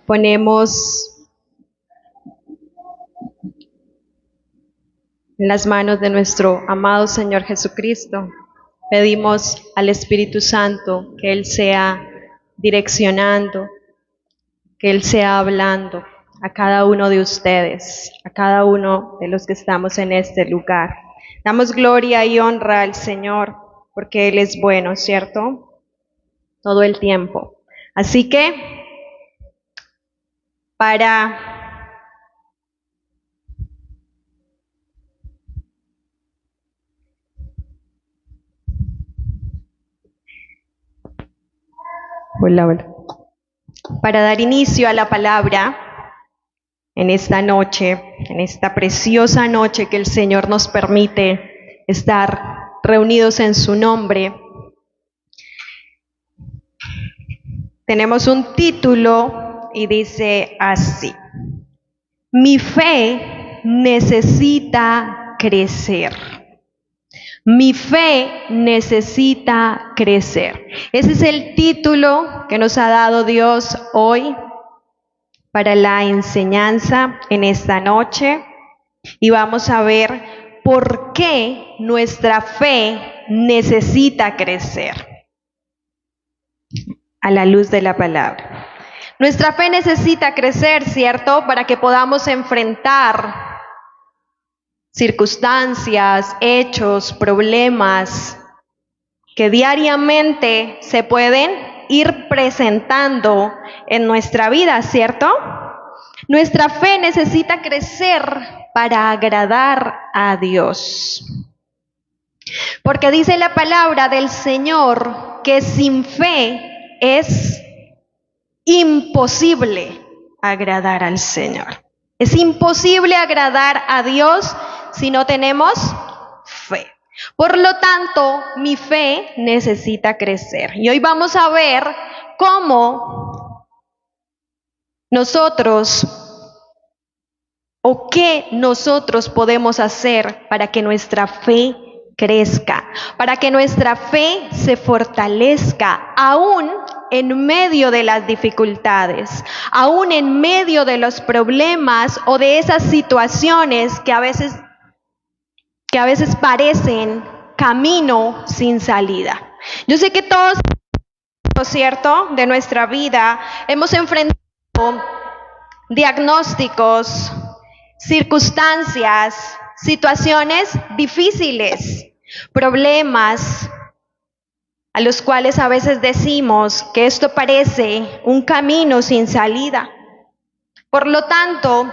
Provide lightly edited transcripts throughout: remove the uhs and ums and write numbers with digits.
Ponemos en las manos de nuestro amado Señor Jesucristo. Pedimos al Espíritu Santo que Él sea direccionando, que Él sea hablando a cada uno de ustedes, a cada uno de los que estamos en este lugar. Damos gloria y honra al Señor porque Él es bueno, ¿cierto? Todo el tiempo. Así que, Para dar inicio a la palabra en esta noche, en esta preciosa noche que el Señor nos permite estar reunidos en su nombre, tenemos un título y dice así: Mi fe necesita crecer. Mi fe necesita crecer. Ese es el título que nos ha dado Dios hoy para la enseñanza en esta noche. Y vamos a ver por qué nuestra fe necesita crecer a la luz de la palabra. Nuestra fe necesita crecer, ¿cierto? Para que podamos enfrentar circunstancias, hechos, problemas que diariamente se pueden ir presentando en nuestra vida, ¿cierto? Nuestra fe necesita crecer para agradar a Dios. Porque dice la palabra del Señor que sin fe es imposible agradar al Señor. Es imposible agradar a Dios si no tenemos fe. Por lo tanto, mi fe necesita crecer. Y hoy vamos a ver cómo nosotros o qué nosotros podemos hacer para que nuestra fe crezca, para que nuestra fe se fortalezca, aún en medio de las dificultades, aún en medio de los problemas o de esas situaciones que a veces parecen camino sin salida. Yo sé que todos, ¿cierto?, de nuestra vida hemos enfrentado diagnósticos, circunstancias, situaciones difíciles, problemas a los cuales a veces decimos que esto parece un camino sin salida. Por lo tanto,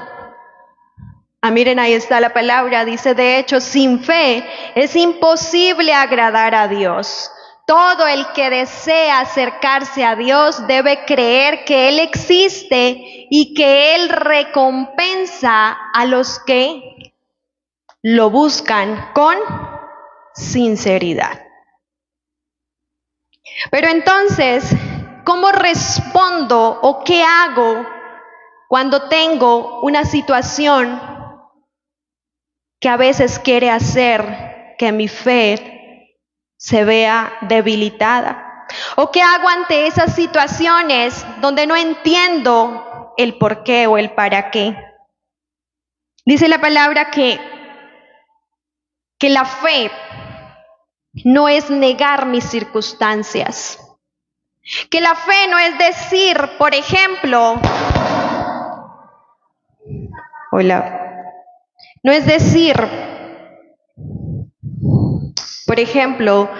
miren, ahí está la palabra, dice de hecho, sin fe es imposible agradar a Dios. Todo el que desea acercarse a Dios debe creer que Él existe y que Él recompensa a los que lo buscan con sinceridad. Pero entonces, ¿cómo respondo o qué hago cuando tengo una situación que a veces quiere hacer que mi fe se vea debilitada? ¿O qué hago ante esas situaciones donde no entiendo el por qué o el para qué? Dice la palabra que la fe no es negar mis circunstancias. Que la fe no es decir, por ejemplo, no es decir, por ejemplo,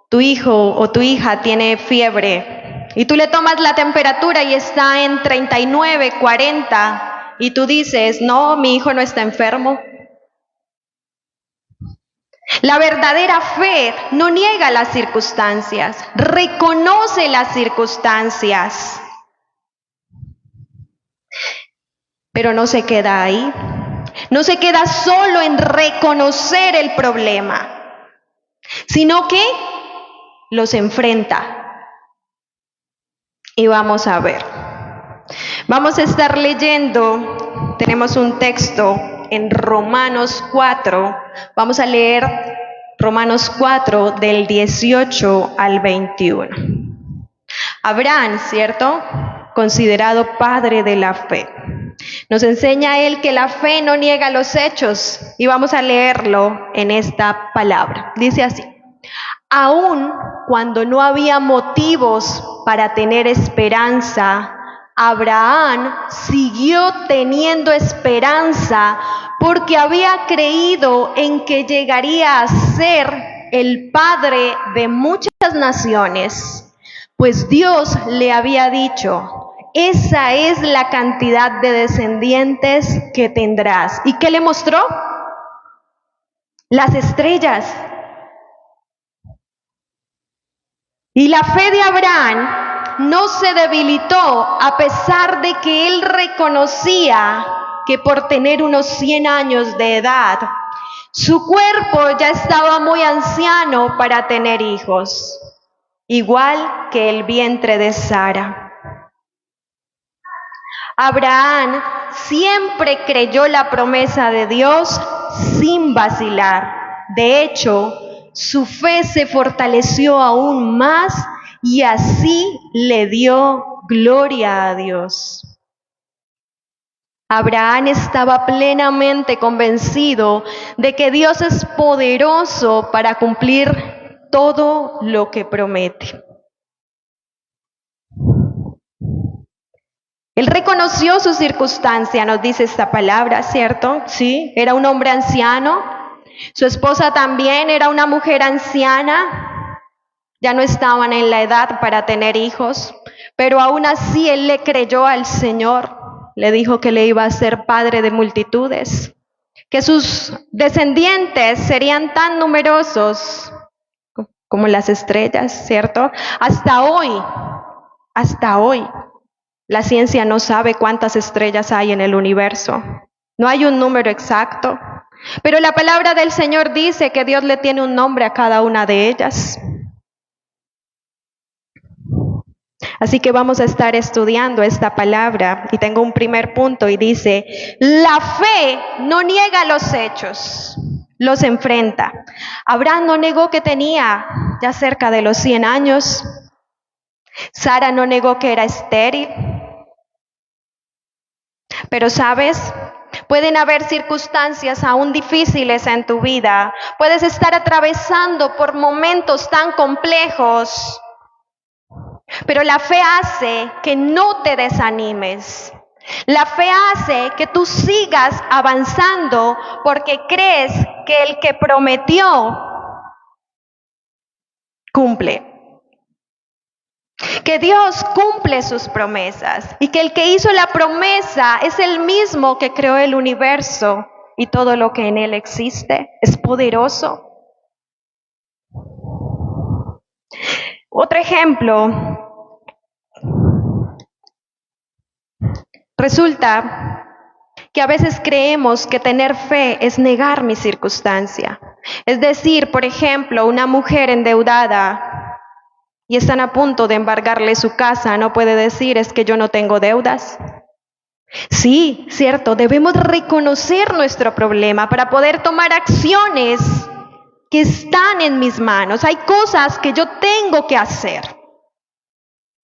tu hijo o tu hija tiene fiebre y tú le tomas la temperatura y está en 39, 40 y tú dices, no, mi hijo no está enfermo. La verdadera fe no niega las circunstancias, reconoce las circunstancias, pero no se queda ahí. No se queda solo en reconocer el problema, sino que los enfrenta. Y vamos a ver. Vamos a estar leyendo, tenemos un texto en Romanos 4, vamos a leer Romanos 4 del 18 al 21. Abraham, ¿cierto? considerado padre de la fe. Nos enseña él que la fe no niega los hechos, y vamos a leerlo en esta palabra. Dice así: aun cuando no había motivos para tener esperanza, Abraham siguió teniendo esperanza porque había creído en que llegaría a ser el padre de muchas naciones, pues Dios le había dicho: esa es la cantidad de descendientes que tendrás. ¿Y qué le mostró? Las estrellas. Y la fe de Abraham no se debilitó a pesar de que él reconocía que por tener unos 100 años de edad, su cuerpo ya estaba muy anciano para tener hijos, igual que el vientre de Sara. Abraham siempre creyó la promesa de Dios sin vacilar. De hecho, su fe se fortaleció aún más y así le dio gloria a Dios. Abraham estaba plenamente convencido de que Dios es poderoso para cumplir todo lo que promete. Él reconoció su circunstancia, nos dice esta palabra, ¿cierto? Sí, era un hombre anciano. Su esposa también era una mujer anciana. Ya no estaban en la edad para tener hijos, pero aún así él le creyó al Señor. Le dijo que le iba a ser padre de multitudes, que sus descendientes serían tan numerosos como las estrellas, ¿cierto? Hasta hoy, la ciencia no sabe cuántas estrellas hay en el universo. No hay un número exacto, pero la palabra del Señor dice que Dios le tiene un nombre a cada una de ellas. Así que vamos a estar estudiando esta palabra y tengo un primer punto y dice: la fe no niega los hechos, los enfrenta. Abraham no negó que tenía ya cerca de los 100 años. Sara no negó que era estéril. Pero ¿sabes? Pueden haber circunstancias aún difíciles en tu vida. Puedes estar atravesando por momentos tan complejos. Pero la fe hace que no te desanimes. La fe hace que tú sigas avanzando porque crees que el que prometió cumple. Que Dios cumple sus promesas y que el que hizo la promesa es el mismo que creó el universo y todo lo que en él existe. Es poderoso. Otro ejemplo. Resulta que a veces creemos que tener fe es negar mi circunstancia. Es decir, por ejemplo, una mujer endeudada y están a punto de embargarle su casa, no puede decir: es que yo no tengo deudas. Sí, cierto, debemos reconocer nuestro problema para poder tomar acciones que están en mis manos. Hay cosas que yo tengo que hacer.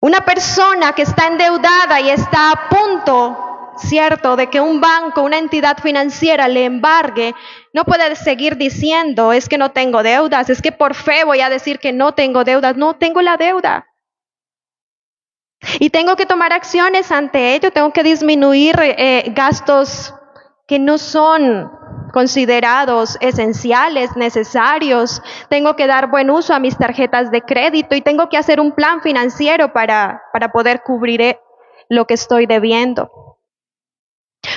Una persona que está endeudada y está a punto, cierto, de que un banco, una entidad financiera le embargue, no puede seguir diciendo: es que no tengo deudas, es que por fe voy a decir que no tengo deudas. No, tengo la deuda. Y tengo que tomar acciones ante ello, tengo que disminuir gastos que no son considerados esenciales, necesarios. Tengo que dar buen uso a mis tarjetas de crédito y tengo que hacer un plan financiero para poder cubrir lo que estoy debiendo.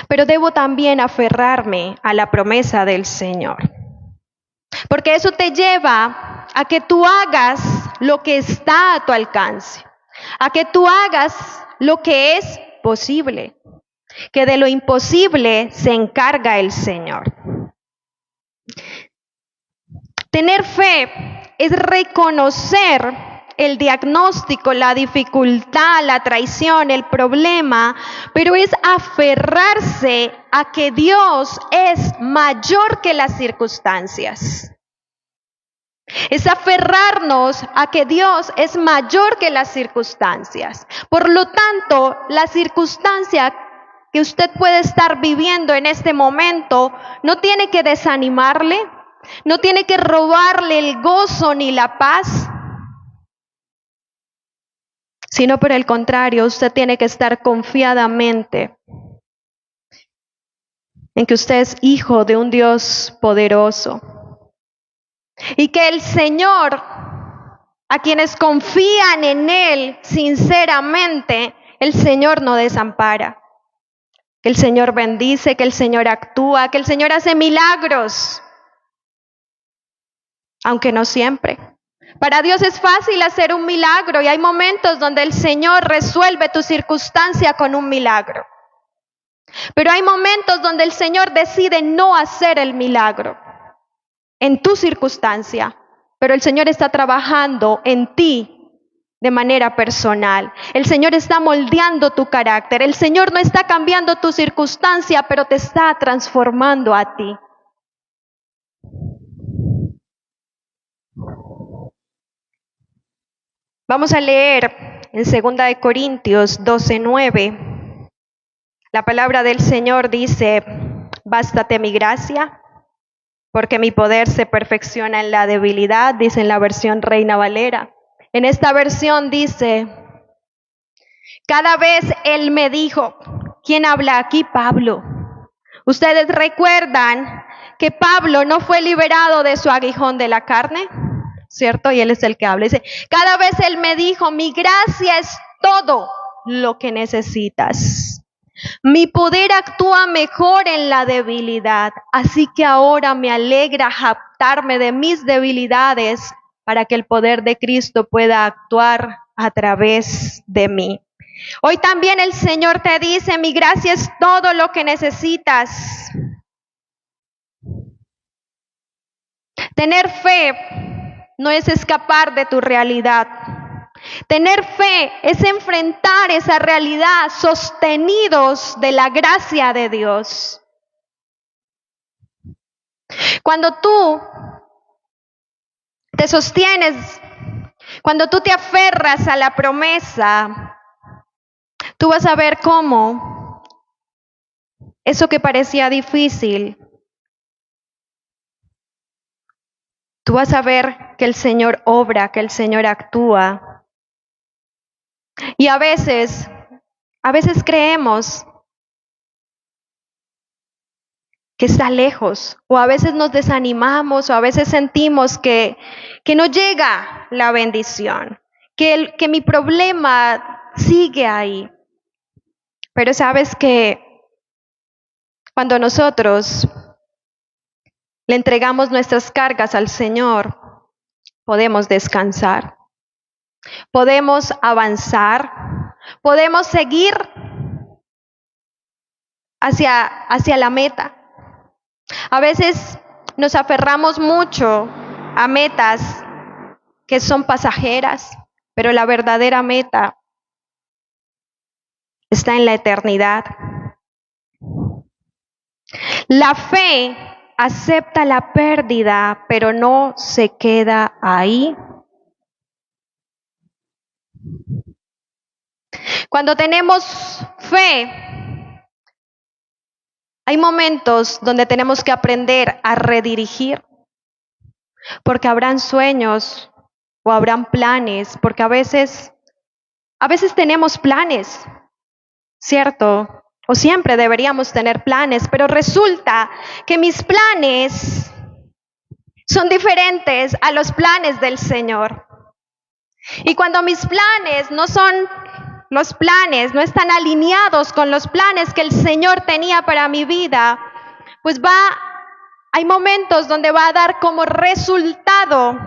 Pero debo también aferrarme a la promesa del Señor. Porque eso te lleva a que tú hagas lo que está a tu alcance. A que tú hagas lo que es posible. Que de lo imposible se encarga el Señor. Tener fe es reconocer el diagnóstico, la dificultad, la traición, el problema, pero es aferrarse a que Dios es mayor que las circunstancias. Es aferrarnos a que Dios es mayor que las circunstancias. Por lo tanto, la circunstancia que usted puede estar viviendo en este momento no tiene que desanimarle, no tiene que robarle el gozo ni la paz, sino por el contrario, usted tiene que estar confiadamente en que usted es hijo de un Dios poderoso. Y que el Señor, a quienes confían en Él sinceramente, el Señor no desampara. Que el Señor bendice, que el Señor actúa, que el Señor hace milagros, aunque no siempre. Para Dios es fácil hacer un milagro y hay momentos donde el Señor resuelve tu circunstancia con un milagro. Pero hay momentos donde el Señor decide no hacer el milagro en tu circunstancia, pero el Señor está trabajando en ti de manera personal. El Señor está moldeando tu carácter. El Señor no está cambiando tu circunstancia, pero te está transformando a ti. Vamos a leer en 2 Corintios 12:9. La palabra del Señor dice: bástate mi gracia, porque mi poder se perfecciona en la debilidad, dice en la versión Reina Valera. En esta versión dice: cada vez Él me dijo. ¿Quién habla aquí? Pablo. ¿Ustedes recuerdan que Pablo no fue liberado de su aguijón de la carne? ¿Cierto? Y Él es el que habla. Dice: cada vez Él me dijo, mi gracia es todo lo que necesitas. Mi poder actúa mejor en la debilidad, así que ahora me alegra jactarme de mis debilidades para que el poder de Cristo pueda actuar a través de mí. Hoy también el Señor te dice: mi gracia es todo lo que necesitas. Tener fe no es escapar de tu realidad. Tener fe es enfrentar esa realidad sostenidos de la gracia de Dios. Cuando tú te sostienes, cuando tú te aferras a la promesa, tú vas a ver cómo eso que parecía difícil, tú vas a ver que el Señor obra, que el Señor actúa. Y a veces creemos que está lejos, o a veces nos desanimamos, o a veces sentimos que no llega la bendición, que mi problema sigue ahí. Pero sabes que cuando nosotros le entregamos nuestras cargas al Señor, podemos descansar, podemos avanzar, podemos seguir hacia la meta. A veces nos aferramos mucho a metas que son pasajeras, pero la verdadera meta está en la eternidad. La fe acepta la pérdida, pero no se queda ahí. Cuando tenemos fe, hay momentos donde tenemos que aprender a redirigir, porque habrán sueños o habrán planes, porque a veces tenemos planes, ¿cierto? O siempre deberíamos tener planes, pero resulta que mis planes son diferentes a los planes del Señor. Y cuando mis planes no están alineados con los planes que el Señor tenía para mi vida, pues hay momentos donde va a dar como resultado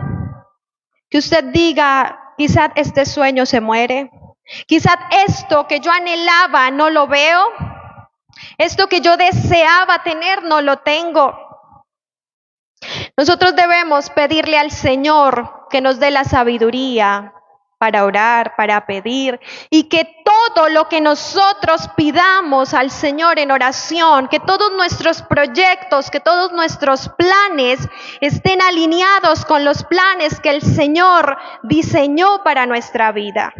que usted diga: quizás este sueño se muere, quizás esto que yo anhelaba no lo veo, esto que yo deseaba tener no lo tengo. Nosotros debemos pedirle al Señor que nos dé la sabiduría para orar, para pedir, y que todo lo que nosotros pidamos al Señor en oración, que todos nuestros proyectos, que todos nuestros planes estén alineados con los planes que el Señor diseñó para nuestra vida.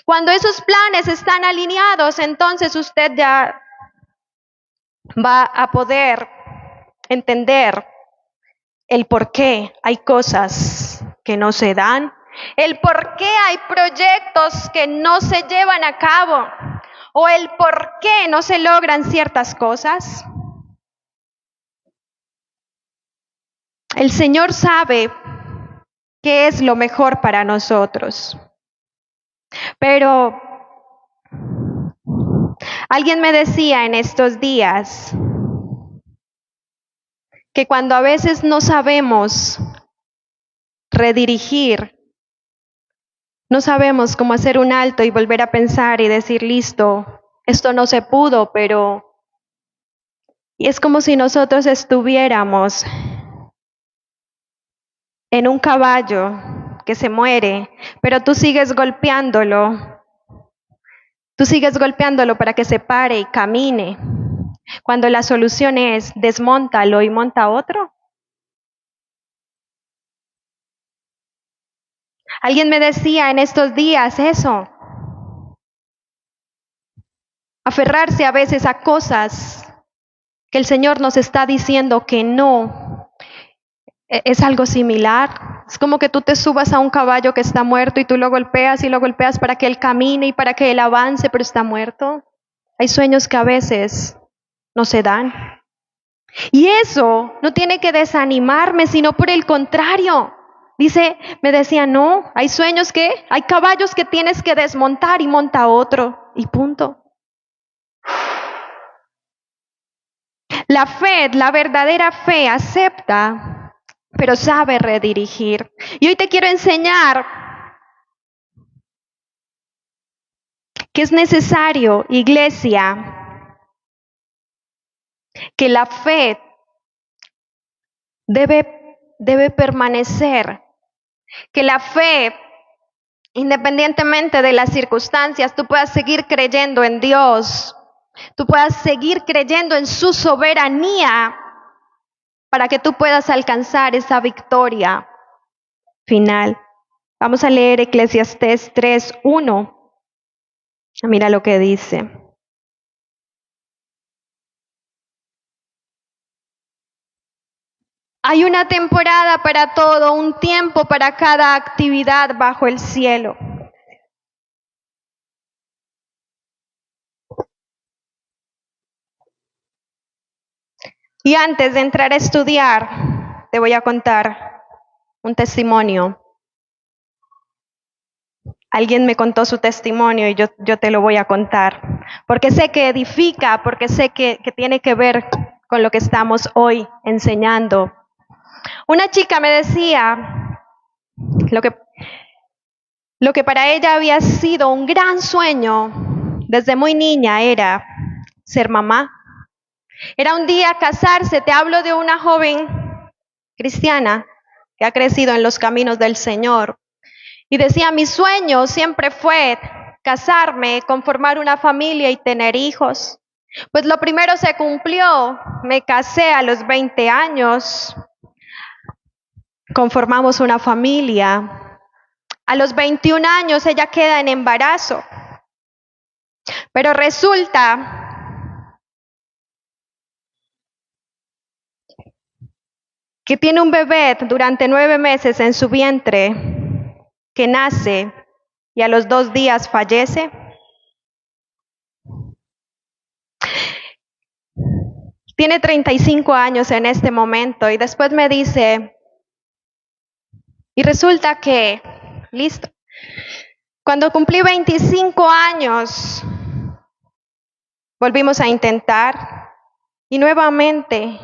Cuando esos planes están alineados, entonces usted ya va a poder entender el por qué hay cosas que no se dan, el por qué hay proyectos que no se llevan a cabo o el por qué no se logran ciertas cosas. El Señor sabe qué es lo mejor para nosotros. Pero alguien me decía en estos días que cuando a veces no sabemos redirigir, no sabemos cómo hacer un alto y volver a pensar y decir, listo, esto no se pudo, pero... Y es como si nosotros estuviéramos en un caballo que se muere, pero tú sigues golpeándolo para que se pare y camine, cuando la solución es desmóntalo y monta otro. Alguien me decía en estos días eso, aferrarse a veces a cosas que el Señor nos está diciendo que no, es algo similar. Es como que tú te subas a un caballo que está muerto y tú lo golpeas y lo golpeas para que él camine y para que él avance, pero está muerto. Hay sueños que a veces no se dan. Y eso no tiene que desanimarme, sino por el contrario. Me decía, no, hay sueños hay caballos que tienes que desmontar y monta otro, y punto. La fe, la verdadera fe, acepta, pero sabe redirigir. Y hoy te quiero enseñar que es necesario, iglesia, que la fe debe permanecer, que la fe, independientemente de las circunstancias, tú puedas seguir creyendo en Dios, tú puedas seguir creyendo en su soberanía para que tú puedas alcanzar esa victoria final. Vamos a leer Eclesiastés 3:1. Mira lo que dice. Hay una temporada para todo, un tiempo para cada actividad bajo el cielo. Y antes de entrar a estudiar, te voy a contar un testimonio. Alguien me contó su testimonio y yo te lo voy a contar, porque sé que edifica, porque sé que tiene que ver con lo que estamos hoy enseñando. Una chica me decía lo que para ella había sido un gran sueño desde muy niña era ser mamá. Era un día casarse. Te hablo de una joven cristiana que ha crecido en los caminos del Señor. Y decía, mi sueño siempre fue casarme, conformar una familia y tener hijos. Pues lo primero se cumplió. Me casé a los 20 años. Conformamos una familia. A los 21 años ella queda en embarazo. Pero resulta que tiene un bebé durante 9 meses en su vientre, que nace y a los 2 días fallece. Tiene 35 años en este momento y después me dice, y resulta que, listo, cuando cumplí 25 años, volvimos a intentar y nuevamente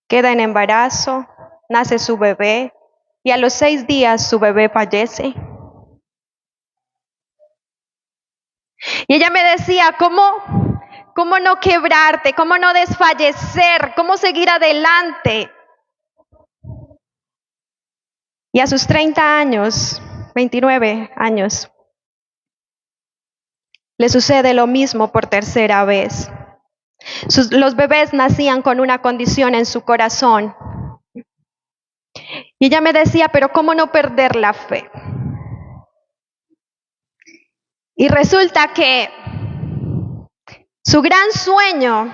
queda en embarazo, nace su bebé y a los 6 días su bebé fallece. Y ella me decía, ¿cómo no quebrarte? ¿Cómo no desfallecer? ¿Cómo seguir adelante? Y a sus 30 años 29 años. Le sucede lo mismo por tercera vez. Los bebés nacían con una condición en su corazón. Y ella me decía, pero ¿cómo no perder la fe? Y resulta que su gran sueño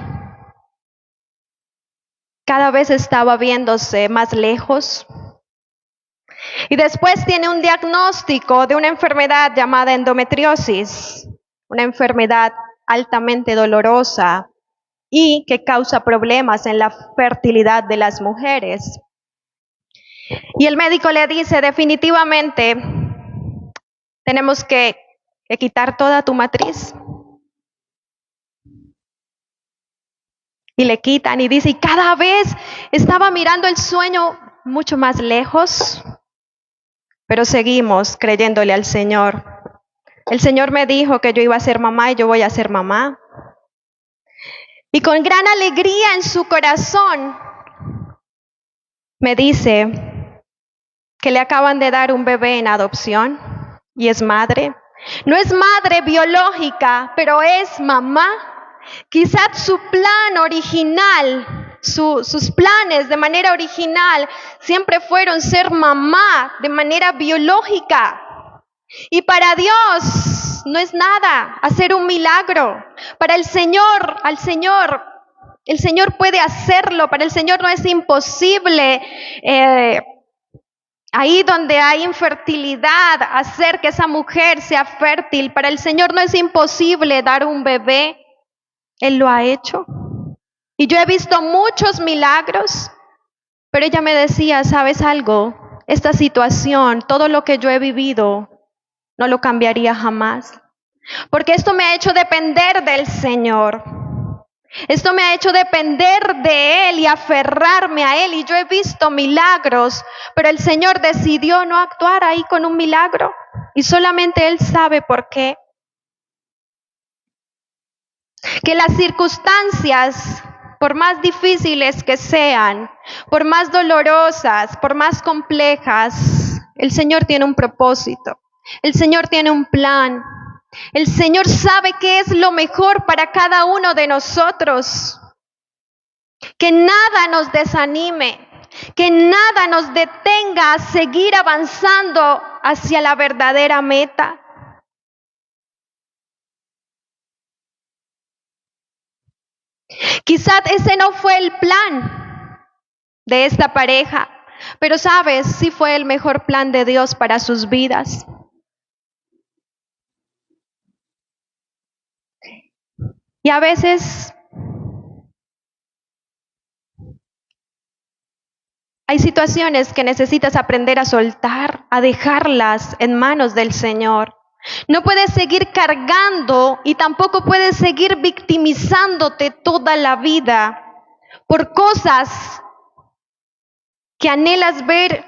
cada vez estaba viéndose más lejos. Y después tiene un diagnóstico de una enfermedad llamada endometriosis, una enfermedad altamente dolorosa y que causa problemas en la fertilidad de las mujeres. Y el médico le dice, definitivamente, tenemos que quitar toda tu matriz. Y le quitan y dice, y cada vez estaba mirando el sueño mucho más lejos, pero seguimos creyéndole al Señor. El Señor me dijo que yo iba a ser mamá y yo voy a ser mamá. Y con gran alegría en su corazón me dice que le acaban de dar un bebé en adopción y es madre. No es madre biológica, pero es mamá. Quizás su plan original, sus planes de manera original siempre fueron ser mamá de manera biológica. Y para Dios no es nada hacer un milagro. Para el Señor puede hacerlo. Para el Señor no es imposible. Ahí donde hay infertilidad, hacer que esa mujer sea fértil. Para el Señor no es imposible dar un bebé. Él lo ha hecho. Y yo he visto muchos milagros, pero ella me decía, ¿sabes algo? Esta situación, todo lo que yo he vivido, no lo cambiaría jamás. Porque esto me ha hecho depender del Señor. Esto me ha hecho depender de Él y aferrarme a Él. Y yo he visto milagros, pero el Señor decidió no actuar ahí con un milagro. Y solamente Él sabe por qué. Que las circunstancias, por más difíciles que sean, por más dolorosas, por más complejas, el Señor tiene un propósito. El Señor tiene un plan. El Señor sabe qué es lo mejor para cada uno de nosotros. Que nada nos desanime, que nada nos detenga a seguir avanzando hacia la verdadera meta. Quizás ese no fue el plan de esta pareja, pero sabes, sí fue el mejor plan de Dios para sus vidas. Y a veces hay situaciones que necesitas aprender a soltar, a dejarlas en manos del Señor. No puedes seguir cargando y tampoco puedes seguir victimizándote toda la vida por cosas que anhelas ver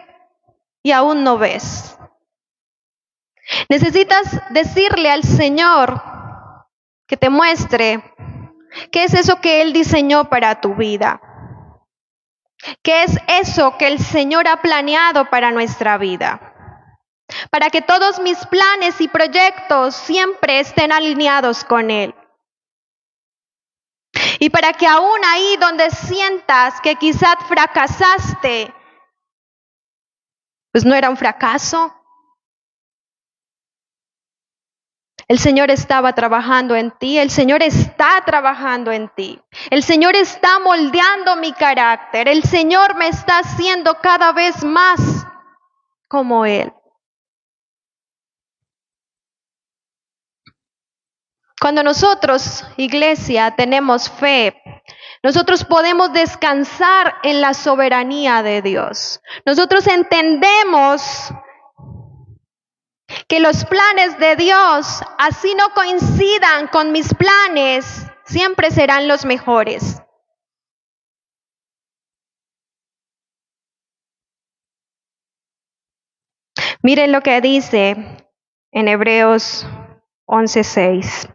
y aún no ves. Necesitas decirle al Señor que te muestre qué es eso que Él diseñó para tu vida. ¿Qué es eso que el Señor ha planeado para nuestra vida? Para que todos mis planes y proyectos siempre estén alineados con Él. Y para que aún ahí donde sientas que quizás fracasaste, pues no era un fracaso. El Señor estaba trabajando en ti, el Señor está trabajando en ti. El Señor está moldeando mi carácter, el Señor me está haciendo cada vez más como Él. Cuando nosotros, iglesia, tenemos fe, nosotros podemos descansar en la soberanía de Dios. Nosotros entendemos que los planes de Dios, así no coincidan con mis planes, siempre serán los mejores. Miren lo que dice en Hebreos 11:6.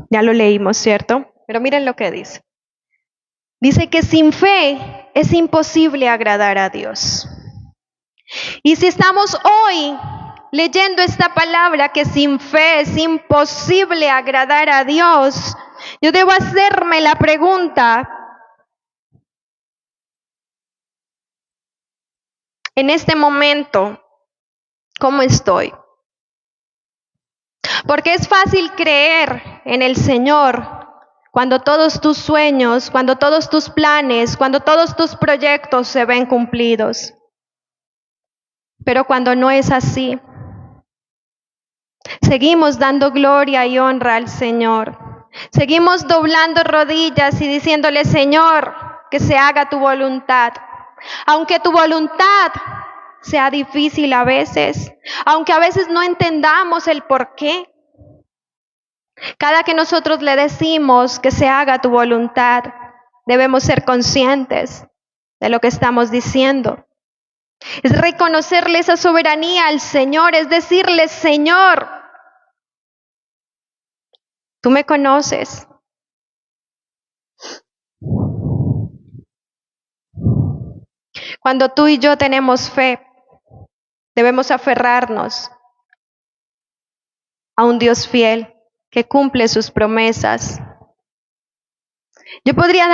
Ya lo leímos, ¿cierto? Pero miren lo que dice. Dice que sin fe es imposible agradar a Dios. Y si estamos hoy leyendo esta palabra que sin fe es imposible agradar a Dios, yo debo hacerme la pregunta, en este momento, ¿cómo estoy? Porque es fácil creer en el Señor cuando todos tus sueños, cuando todos tus planes, cuando todos tus proyectos se ven cumplidos. Pero cuando no es así, seguimos dando gloria y honra al Señor. Seguimos doblando rodillas y diciéndole, Señor, que se haga tu voluntad. Aunque tu voluntad sea difícil a veces, aunque a veces no entendamos el por qué. Cada que nosotros le decimos que se haga tu voluntad, debemos ser conscientes de lo que estamos diciendo. Es reconocerle esa soberanía al Señor, es decirle, Señor, tú me conoces. Cuando tú y yo tenemos fe, debemos aferrarnos a un Dios fiel que cumple sus promesas. Yo podría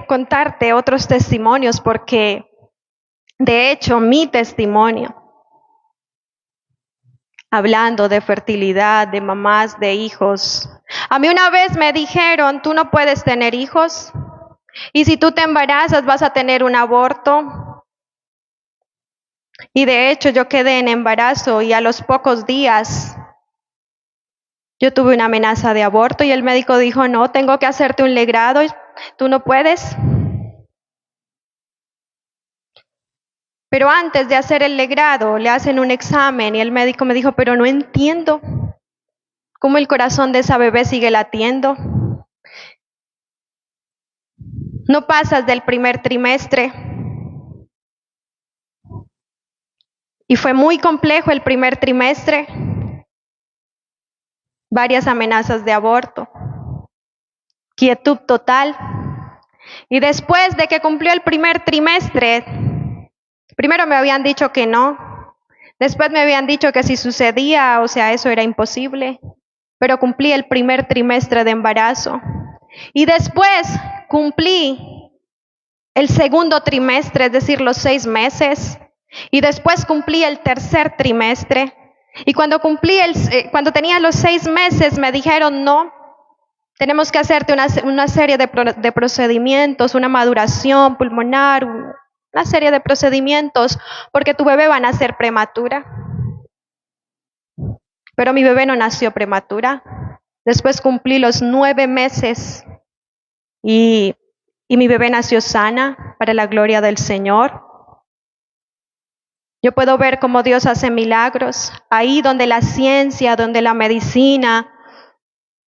contarte otros testimonios porque, de hecho, mi testimonio, hablando de fertilidad, de mamás, de hijos. A mí una vez me dijeron, tú no puedes tener hijos y si tú te embarazas vas a tener un aborto. Y de hecho yo quedé en embarazo y a los pocos días yo tuve una amenaza de aborto y el médico dijo, no, tengo que hacerte un legrado, tú no puedes. Pero antes de hacer el legrado le hacen un examen y el médico me dijo, pero no entiendo cómo el corazón de esa bebé sigue latiendo. No pasas del primer trimestre. Y fue muy complejo el primer trimestre. Varias amenazas de aborto. Quietud total. Y después de que cumplió el primer trimestre, primero me habían dicho que no. Después me habían dicho que si sucedía, o sea, eso era imposible. Pero cumplí el primer trimestre de embarazo. Y después cumplí el segundo trimestre, es decir, los 6 meses. Y después cumplí el tercer trimestre. Y cuando cuando tenía los 6 meses me dijeron, no, tenemos que hacerte una serie de procedimientos, una maduración pulmonar, una serie de procedimientos, porque tu bebé va a nacer prematura. Pero mi bebé no nació prematura. Después cumplí los 9 meses y mi bebé nació sana para la gloria del Señor. Yo puedo ver cómo Dios hace milagros, ahí donde la ciencia, donde la medicina,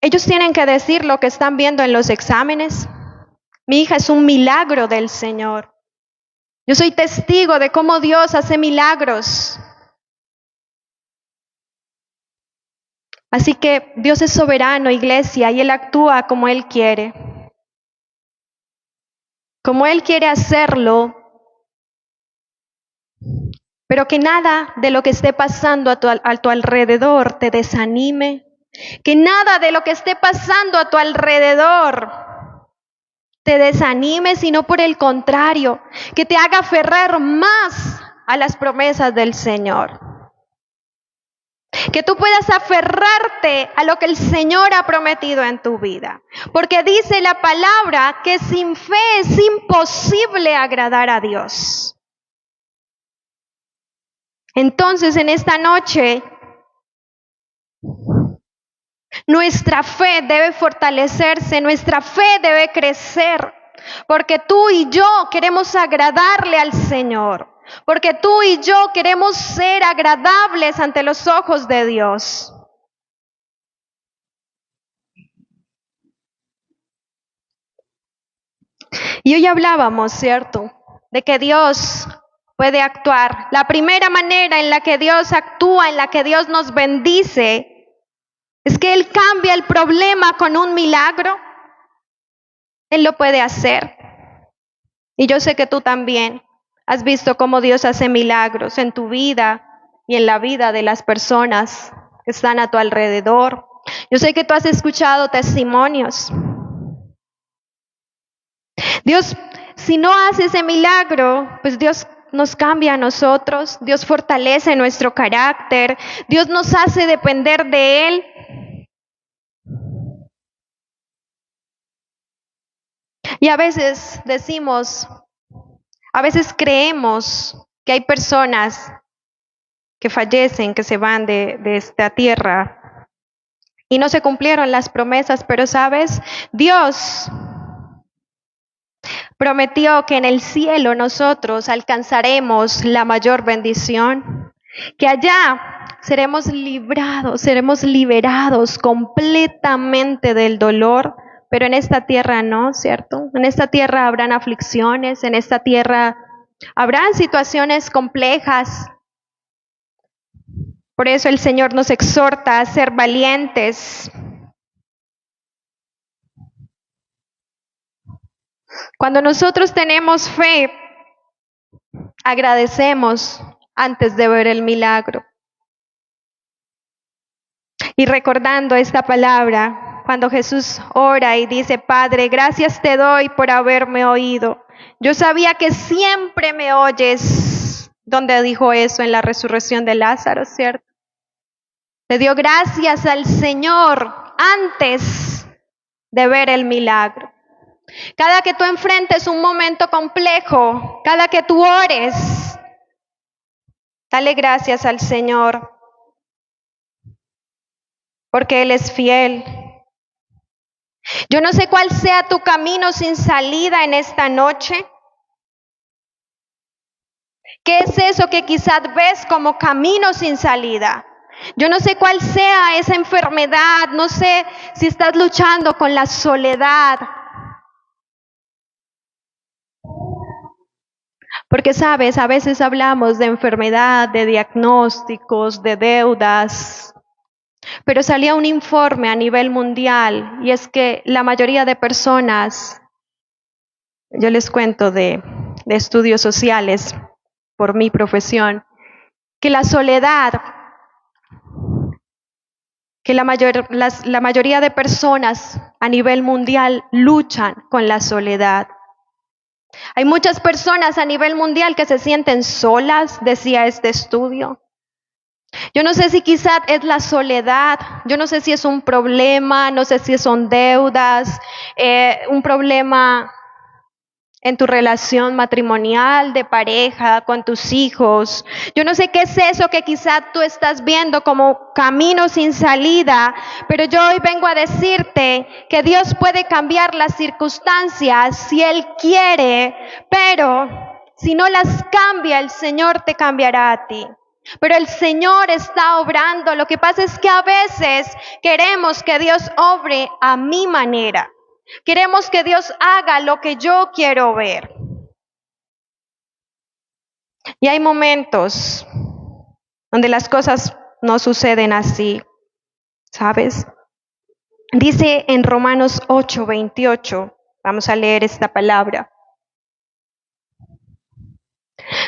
ellos tienen que decir lo que están viendo en los exámenes. Mi hija es un milagro del Señor. Yo soy testigo de cómo Dios hace milagros. Así que Dios es soberano, iglesia, y Él actúa como Él quiere. Como Él quiere hacerlo. Pero que nada de lo que esté pasando a tu alrededor te desanime. Que nada de lo que esté pasando a tu alrededor te desanime, sino por el contrario, que te haga aferrar más a las promesas del Señor. Que tú puedas aferrarte a lo que el Señor ha prometido en tu vida. Porque dice la palabra que sin fe es imposible agradar a Dios. Entonces, en esta noche, nuestra fe debe fortalecerse, nuestra fe debe crecer, porque tú y yo queremos agradarle al Señor, porque tú y yo queremos ser agradables ante los ojos de Dios. Y hoy hablábamos, ¿cierto?, de que Dios puede actuar. La primera manera en la que Dios actúa, en la que Dios nos bendice, es que Él cambia el problema con un milagro. Él lo puede hacer. Y yo sé que tú también. Has visto cómo Dios hace milagros en tu vida y en la vida de las personas que están a tu alrededor. Yo sé que tú has escuchado testimonios. Dios, si no hace ese milagro, pues Dios nos cambia a nosotros, Dios fortalece nuestro carácter, Dios nos hace depender de Él. Y a veces decimos, a veces creemos que hay personas que fallecen, que se van de esta tierra y no se cumplieron las promesas, pero sabes, Dios prometió que en el cielo nosotros alcanzaremos la mayor bendición, que allá seremos librados, seremos liberados completamente del dolor, pero en esta tierra no, ¿cierto? En esta tierra habrán aflicciones, en esta tierra habrán situaciones complejas. Por eso el Señor nos exhorta a ser valientes. Cuando nosotros tenemos fe, agradecemos antes de ver el milagro. Y recordando esta palabra, cuando Jesús ora y dice, Padre, gracias te doy por haberme oído. Yo sabía que siempre me oyes, donde dijo eso en la resurrección de Lázaro, ¿cierto? Le dio gracias al Señor antes de ver el milagro. Cada que tú enfrentes un momento complejo, cada que tú ores, dale gracias al Señor, porque Él es fiel. Yo no sé cuál sea tu camino sin salida en esta noche. ¿Qué es eso que quizás ves como camino sin salida? Yo no sé cuál sea esa enfermedad, no sé si estás luchando con la soledad. Porque sabes, a veces hablamos de enfermedad, de diagnósticos, de deudas, pero salía un informe a nivel mundial y es que la mayoría de personas, yo les cuento de estudios sociales por mi profesión, que la soledad, que la mayoría de personas a nivel mundial luchan con la soledad. Hay muchas personas a nivel mundial que se sienten solas, decía este estudio. Yo no sé si quizás es la soledad, yo no sé si es un problema, no sé si son deudas, un problema en tu relación matrimonial, de pareja, con tus hijos. Yo no sé qué es eso que quizás tú estás viendo como camino sin salida, pero yo hoy vengo a decirte que Dios puede cambiar las circunstancias si Él quiere, pero si no las cambia, el Señor te cambiará a ti. Pero el Señor está obrando. Lo que pasa es que a veces queremos que Dios obre a mi manera. Queremos que Dios haga lo que yo quiero ver. Y hay momentos donde las cosas no suceden así, ¿sabes? Dice en Romanos 8:28, vamos a leer esta palabra.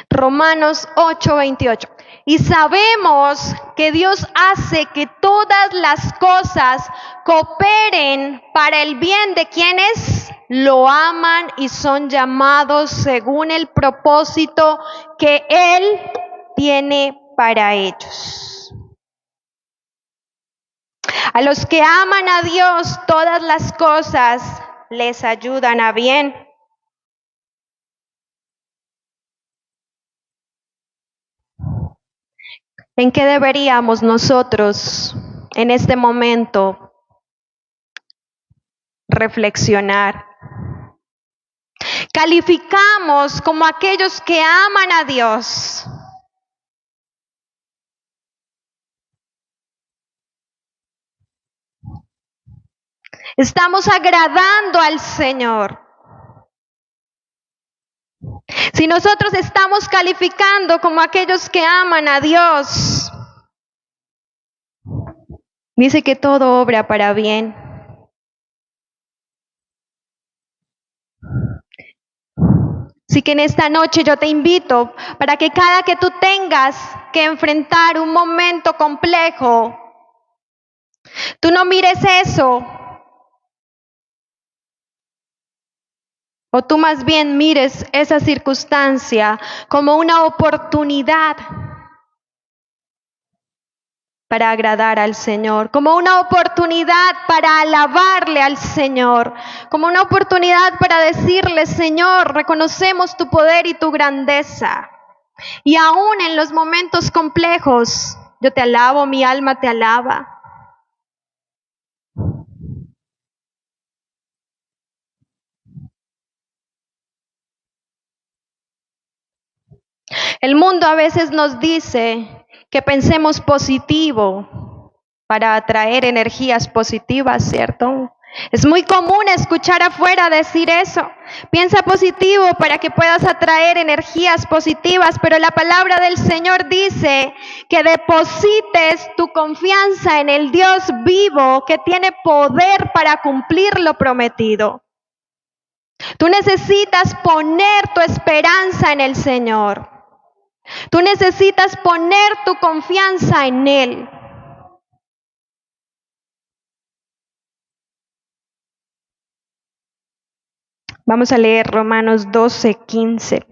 Romanos 8:28. Y sabemos que Dios hace que todas las cosas cooperen para el bien de quienes lo aman y son llamados según el propósito que Él tiene para ellos. A los que aman a Dios, todas las cosas les ayudan a bien. ¿En qué deberíamos nosotros en este momento reflexionar? Calificamos como aquellos que aman a Dios. Estamos agradando al Señor. Si nosotros estamos calificando como aquellos que aman a Dios, dice que todo obra para bien. Así que en esta noche yo te invito para que cada que tú tengas que enfrentar un momento complejo, tú no mires eso, o tú más bien mires esa circunstancia como una oportunidad para agradar al Señor, como una oportunidad para alabarle al Señor, como una oportunidad para decirle: Señor, reconocemos tu poder y tu grandeza. Y aún en los momentos complejos, yo te alabo, mi alma te alaba. El mundo a veces nos dice que pensemos positivo para atraer energías positivas, ¿cierto? Es muy común escuchar afuera decir eso. Piensa positivo para que puedas atraer energías positivas, pero la palabra del Señor dice que deposites tu confianza en el Dios vivo que tiene poder para cumplir lo prometido. Tú necesitas poner tu esperanza en el Señor. Tú necesitas poner tu confianza en Él. Vamos a leer Romanos 12:15.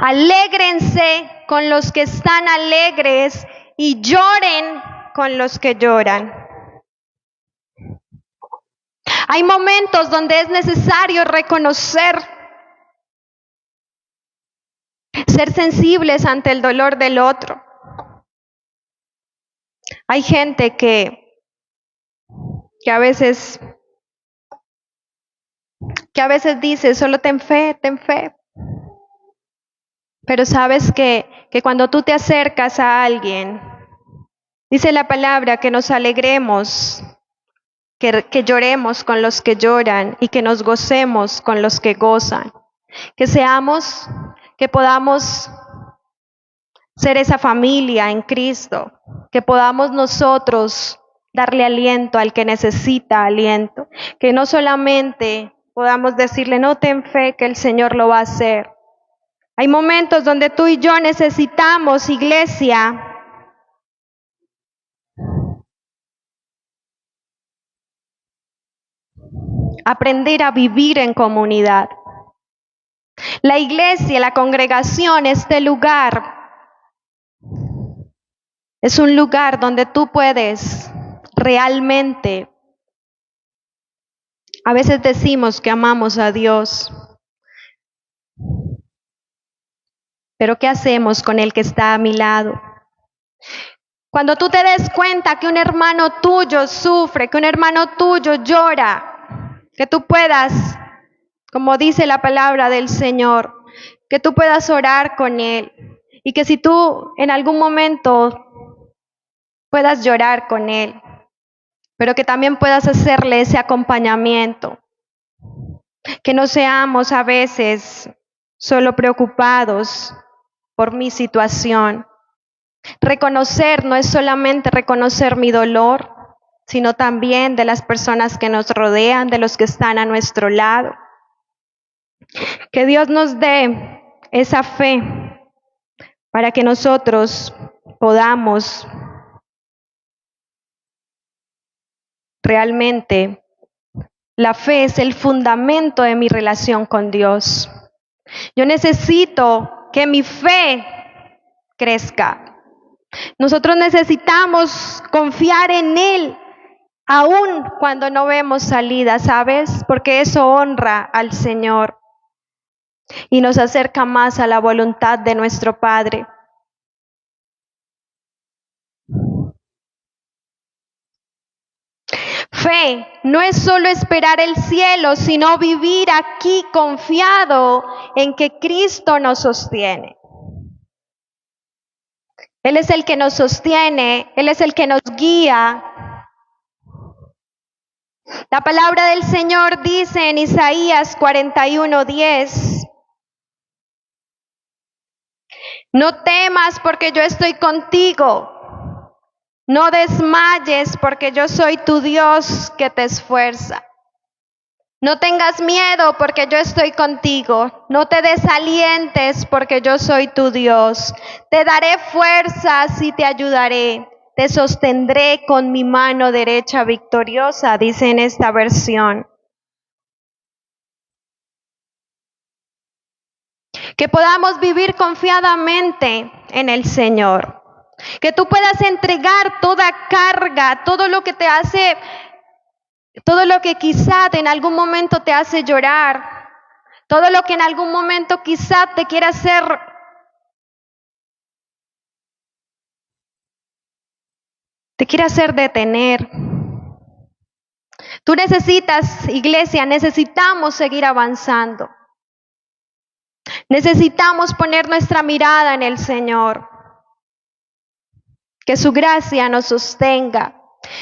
Alégrense con los que están alegres y lloren con los que lloran. Hay momentos donde es necesario reconocer, ser sensibles ante el dolor del otro. Hay gente que a veces dice: solo ten fe, ten fe. Pero sabes que cuando tú te acercas a alguien, dice la palabra que nos alegremos, que lloremos con los que lloran y que nos gocemos con los que gozan. Que podamos ser esa familia en Cristo, que podamos nosotros darle aliento al que necesita aliento, que no solamente podamos decirle: no, ten fe que el Señor lo va a hacer. Hay momentos donde tú y yo necesitamos, iglesia, aprender a vivir en comunidad. La iglesia, la congregación, este lugar, es un lugar donde tú puedes realmente, a veces decimos que amamos a Dios, pero ¿qué hacemos con el que está a mi lado? Cuando tú te des cuenta que un hermano tuyo sufre, que un hermano tuyo llora, que tú puedas, como dice la palabra del Señor, que tú puedas orar con él, y que si tú en algún momento puedas llorar con él, pero que también puedas hacerle ese acompañamiento, que no seamos a veces solo preocupados por mi situación. Reconocer no es solamente reconocer mi dolor, sino también de las personas que nos rodean, de los que están a nuestro lado. Que Dios nos dé esa fe para que nosotros podamos realmente, la fe es el fundamento de mi relación con Dios. Yo necesito que mi fe crezca. Nosotros necesitamos confiar en Él, aun cuando no vemos salida, ¿sabes? Porque eso honra al Señor y nos acerca más a la voluntad de nuestro Padre. Fe no es solo esperar el cielo, sino vivir aquí confiado en que Cristo nos sostiene. Él es el que nos sostiene, Él es el que nos guía. La palabra del Señor dice en Isaías 41:10: no temas porque yo estoy contigo, no desmayes porque yo soy tu Dios que te esfuerza. No tengas miedo porque yo estoy contigo. No te desalientes porque yo soy tu Dios. Te daré fuerzas y te ayudaré. Te sostendré con mi mano derecha victoriosa, dice en esta versión. Que podamos vivir confiadamente en el Señor. Que tú puedas entregar toda carga, todo lo que te hace, todo lo que quizá en algún momento te hace llorar, todo lo que en algún momento quizá te quiera hacer detener. Tú necesitas, iglesia, necesitamos seguir avanzando. Necesitamos poner nuestra mirada en el Señor. Que su gracia nos sostenga.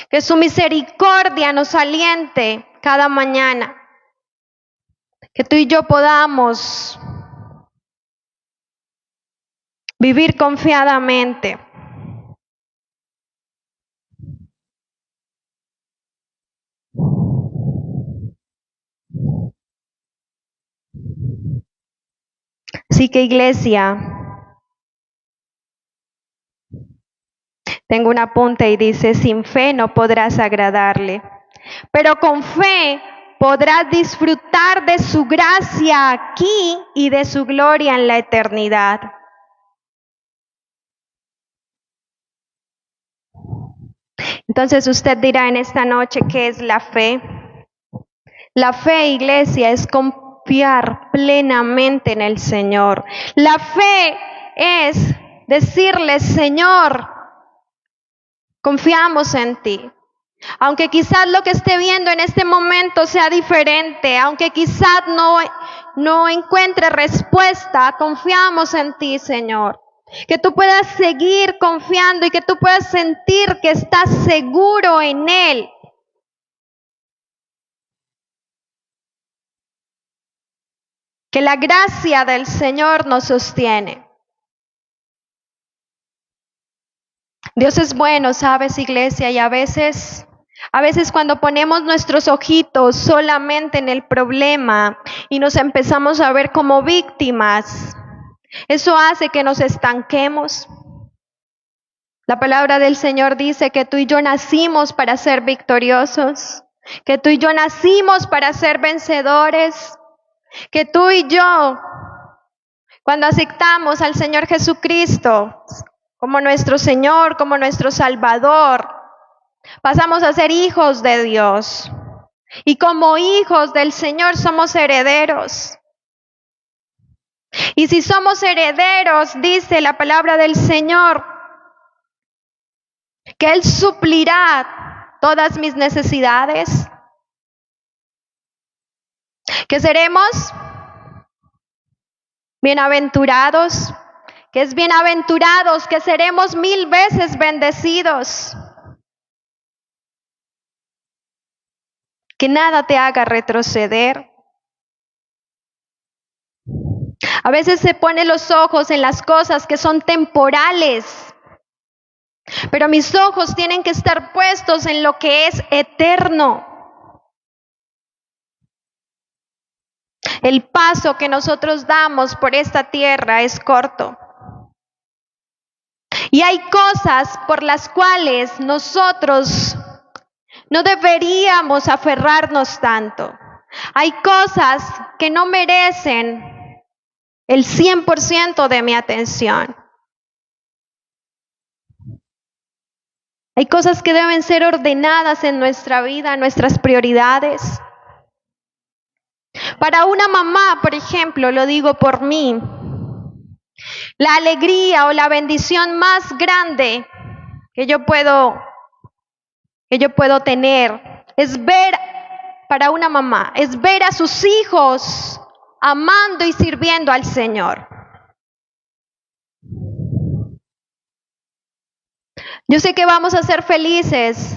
Que su misericordia nos aliente cada mañana. Que tú y yo podamos vivir confiadamente. Así que, iglesia, tengo un apunte y dice: sin fe no podrás agradarle, pero con fe podrás disfrutar de su gracia aquí y de su gloria en la eternidad. Entonces usted dirá en esta noche, ¿qué es la fe? La fe, iglesia, es confiar plenamente en el Señor. La fe es decirle: Señor, confiamos en ti. Aunque quizás lo que esté viendo en este momento sea diferente, aunque quizás no encuentre respuesta, confiamos en ti, Señor. Que tú puedas seguir confiando y que tú puedas sentir que estás seguro en Él. Que la gracia del Señor nos sostiene. Dios es bueno, ¿sabes, iglesia? Y a veces cuando ponemos nuestros ojitos solamente en el problema y nos empezamos a ver como víctimas, eso hace que nos estanquemos. La palabra del Señor dice que tú y yo nacimos para ser victoriosos, que tú y yo nacimos para ser vencedores, que tú y yo, cuando aceptamos al Señor Jesucristo como nuestro Señor, como nuestro Salvador, pasamos a ser hijos de Dios. Y como hijos del Señor somos herederos. Y si somos herederos, dice la palabra del Señor, que Él suplirá todas mis necesidades. Que seremos bienaventurados, que es bienaventurados, que seremos 1000 veces bendecidos. Que nada te haga retroceder. A veces se ponen los ojos en las cosas que son temporales, pero mis ojos tienen que estar puestos en lo que es eterno. El paso que nosotros damos por esta tierra es corto. Y hay cosas por las cuales nosotros no deberíamos aferrarnos tanto. Hay cosas que no merecen el 100% de mi atención. Hay cosas que deben ser ordenadas en nuestra vida, nuestras prioridades. Para una mamá, por ejemplo, lo digo por mí, la alegría o la bendición más grande que yo puedo tener es ver, para una mamá, es ver a sus hijos amando y sirviendo al Señor. Yo sé que vamos a ser felices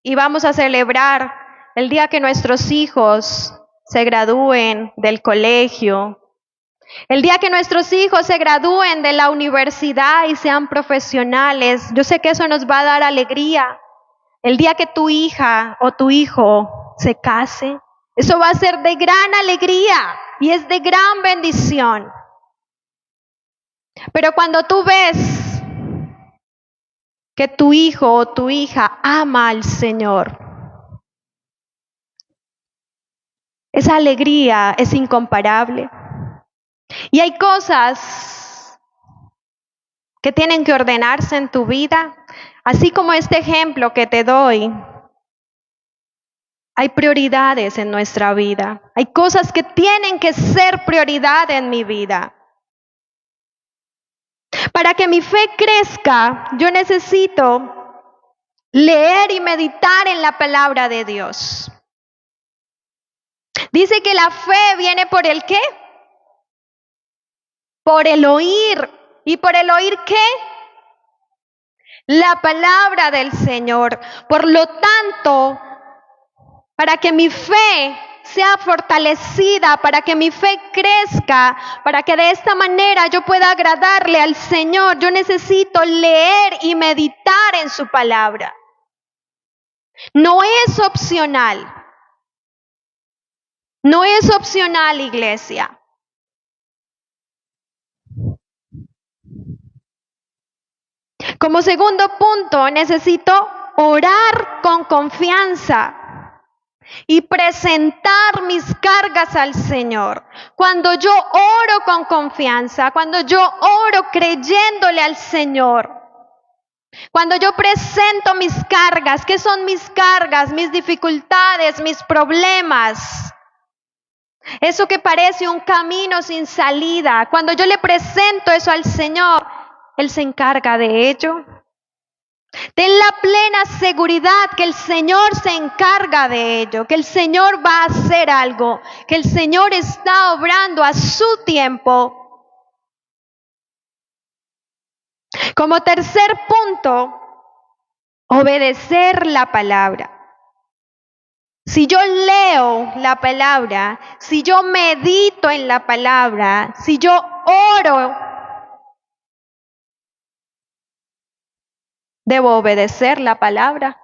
y vamos a celebrar el día que nuestros hijos se gradúen del colegio, el día que nuestros hijos se gradúen de la universidad y sean profesionales. Yo sé que eso nos va a dar alegría. El día que tu hija o tu hijo se case, Eso va a ser de gran alegría y es de gran bendición. Pero cuando tú ves que tu hijo o tu hija ama al Señor, esa alegría es incomparable. Y hay cosas que tienen que ordenarse en tu vida, así como este ejemplo que te doy. Hay prioridades en nuestra vida. Hay cosas que tienen que ser prioridad en mi vida. Para que mi fe crezca, yo necesito leer y meditar en la palabra de Dios. Dice que la fe viene por el ¿qué? Por el oír. ¿Y por el oír qué? La palabra del Señor. Por lo tanto, para que mi fe sea fortalecida, para que mi fe crezca, para que de esta manera yo pueda agradarle al Señor, yo necesito leer y meditar en su palabra. No es opcional. No es opcional, iglesia. Como segundo punto, necesito orar con confianza y presentar mis cargas al Señor. Cuando yo oro con confianza, cuando yo oro creyéndole al Señor, cuando yo presento mis cargas, ¿qué son mis cargas? Mis dificultades, mis problemas. Eso que parece un camino sin salida. Cuando yo le presento eso al Señor, Él se encarga de ello. Ten la plena seguridad que el Señor se encarga de ello, que el Señor va a hacer algo, que el Señor está obrando a su tiempo. Como tercer punto, obedecer la palabra. Si yo leo la palabra, si yo medito en la palabra, si yo oro, debo obedecer la palabra.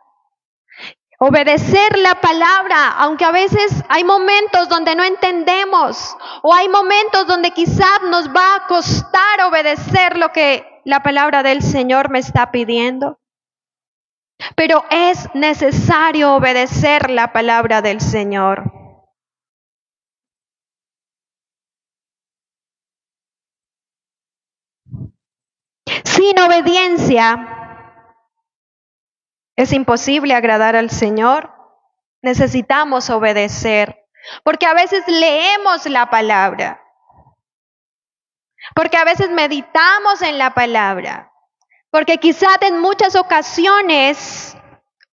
Obedecer la palabra, aunque a veces hay momentos donde no entendemos o hay momentos donde quizás nos va a costar obedecer lo que la palabra del Señor me está pidiendo. Pero es necesario obedecer la palabra del Señor. Sin obediencia es imposible agradar al Señor. Necesitamos obedecer, porque a veces leemos la palabra, porque a veces meditamos en la palabra, porque quizás en muchas ocasiones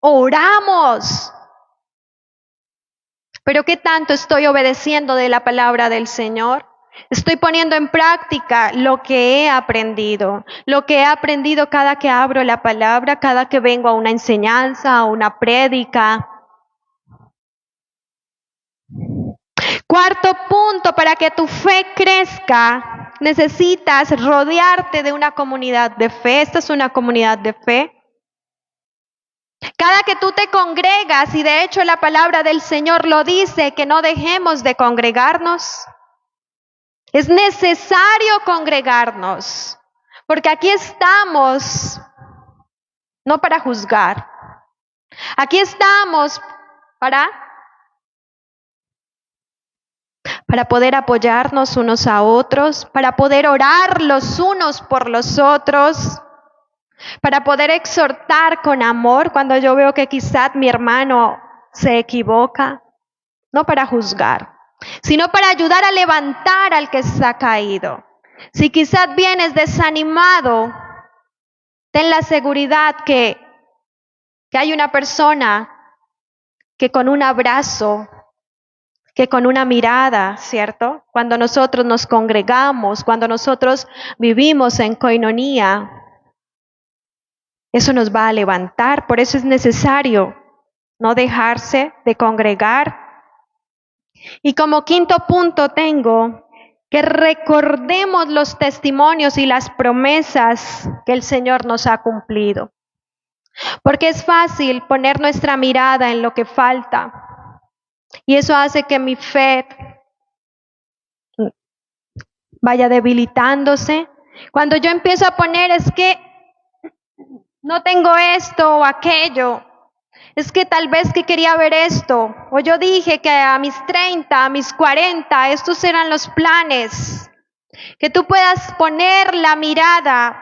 oramos. Pero ¿qué tanto estoy obedeciendo de la palabra del Señor? Estoy poniendo en práctica lo que he aprendido cada que abro la palabra, cada que vengo a una enseñanza, a una prédica. Cuarto punto, para que tu fe crezca, necesitas rodearte de una comunidad de fe. Esta es una comunidad de fe. Cada que tú te congregas, y de hecho la palabra del Señor lo dice, que no dejemos de congregarnos. Es necesario congregarnos, porque aquí estamos no para juzgar. Aquí estamos para poder apoyarnos unos a otros, para poder orar los unos por los otros, para poder exhortar con amor cuando yo veo que quizás mi hermano se equivoca, no para juzgar, sino para ayudar a levantar al que está caído. Si quizás vienes desanimado, ten la seguridad que hay una persona que con un abrazo, que con una mirada, ¿cierto? Cuando nosotros nos congregamos, cuando nosotros vivimos en coinonía, eso nos va a levantar. Por eso es necesario no dejarse de congregar. Y como quinto punto tengo que recordemos los testimonios y las promesas que el Señor nos ha cumplido. Porque es fácil poner nuestra mirada en lo que falta. Y eso hace que mi fe vaya debilitándose. Cuando yo empiezo a poner es que no tengo esto o aquello, es que tal vez que quería ver esto, o yo dije que a mis 30, a mis 40, estos eran los planes. Que tú puedas poner la mirada,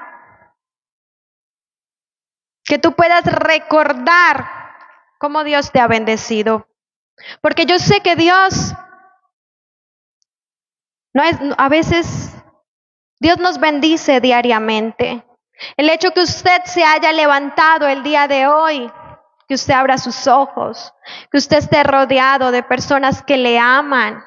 que tú puedas recordar cómo Dios te ha bendecido. Porque yo sé que Dios no es, a veces Dios nos bendice diariamente. El hecho que usted se haya levantado el día de hoy, que usted abra sus ojos, que usted esté rodeado de personas que le aman.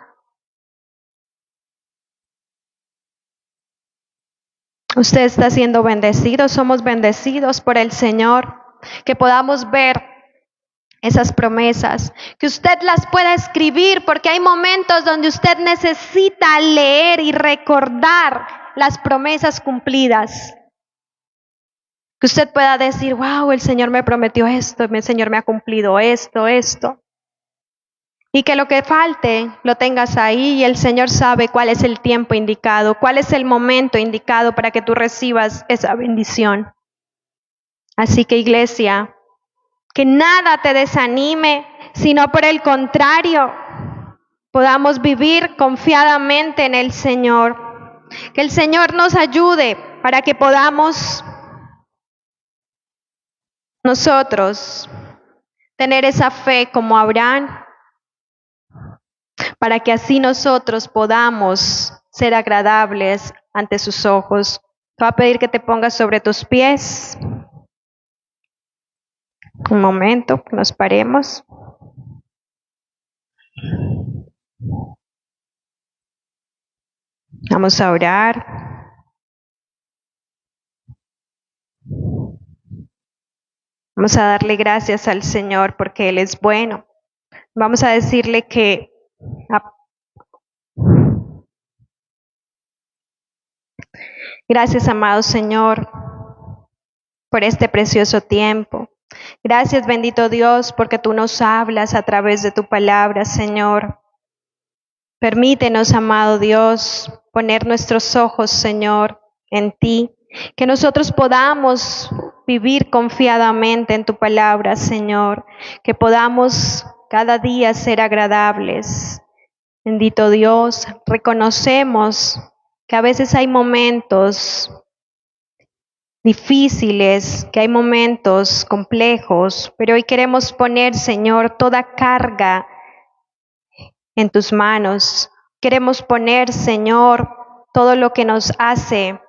Usted está siendo bendecido, somos bendecidos por el Señor, que podamos ver esas promesas, que usted las pueda escribir, porque hay momentos donde usted necesita leer y recordar las promesas cumplidas. Que usted pueda decir, wow, el Señor me prometió esto, el Señor me ha cumplido esto. Y que lo que falte lo tengas ahí y el Señor sabe cuál es el tiempo indicado, cuál es el momento indicado para que tú recibas esa bendición. Así que iglesia, que nada te desanime, sino por el contrario, podamos vivir confiadamente en el Señor. Que el Señor nos ayude para que podamos nosotros tener esa fe como Abraham, para que así nosotros podamos ser agradables ante sus ojos. Te voy a pedir que te pongas sobre tus pies. Un momento, que nos paremos. Vamos a orar. Vamos a darle gracias al Señor porque Él es bueno. Vamos a decirle que gracias, amado Señor, por este precioso tiempo. Gracias, bendito Dios, porque tú nos hablas a través de tu palabra, Señor. Permítenos, amado Dios, poner nuestros ojos, Señor, en ti. Que nosotros podamos vivir confiadamente en tu palabra, Señor. Que podamos cada día ser agradables. Bendito Dios, reconocemos que a veces hay momentos difíciles, que hay momentos complejos, pero hoy queremos poner, Señor, toda carga en tus manos. Queremos poner, Señor, todo lo que nos hace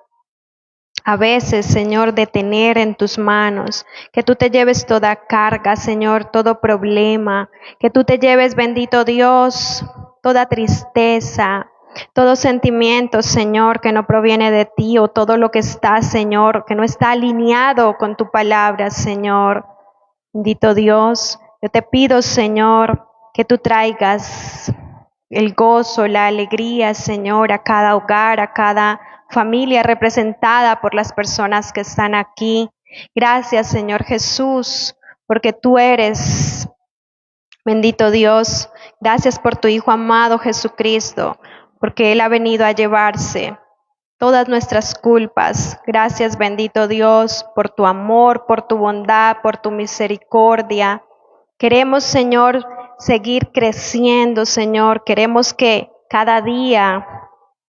a veces, Señor, detener en tus manos. Que tú te lleves toda carga, Señor, todo problema. Que tú te lleves, bendito Dios, toda tristeza, todo sentimiento, Señor, que no proviene de ti, o todo lo que está, Señor, que no está alineado con tu palabra, Señor. Bendito Dios, yo te pido, Señor, que tú traigas el gozo, la alegría, Señor, a cada hogar, a cada familia representada por las personas que están aquí. Gracias, Señor Jesús, porque tú eres, bendito Dios. Gracias por tu Hijo amado Jesucristo, porque Él ha venido a llevarse todas nuestras culpas. Gracias, bendito Dios, por tu amor, por tu bondad, por tu misericordia. Queremos, Señor, seguir creciendo, Señor. Queremos que cada día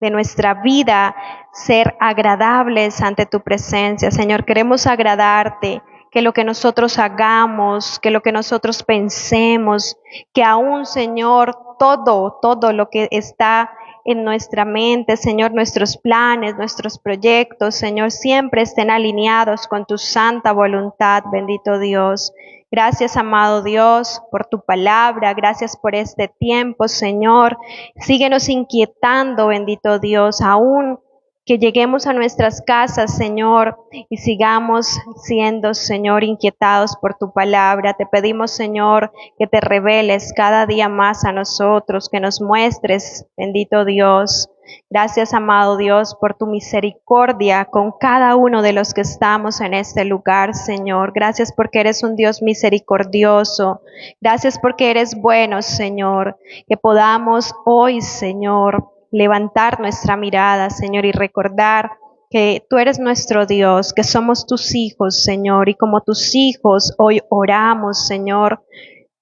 de nuestra vida ser agradables ante tu presencia, Señor. Queremos agradarte, que lo que nosotros hagamos, que lo que nosotros pensemos, que aún, Señor, todo lo que está en nuestra mente, Señor, nuestros planes, nuestros proyectos, Señor, siempre estén alineados con tu santa voluntad, bendito Dios. Gracias, amado Dios, por tu palabra. Gracias por este tiempo, Señor. Síguenos inquietando, bendito Dios, aún que lleguemos a nuestras casas, Señor, y sigamos siendo, Señor, inquietados por tu palabra. Te pedimos, Señor, que te reveles cada día más a nosotros, que nos muestres, bendito Dios, Gracias, amado Dios, por tu misericordia con cada uno de los que estamos en este lugar, Señor. Gracias porque eres un Dios misericordioso. Gracias porque eres bueno, Señor. Que podamos hoy, Señor, levantar nuestra mirada, Señor, y recordar que tú eres nuestro Dios, que somos tus hijos, Señor, y como tus hijos hoy oramos, Señor,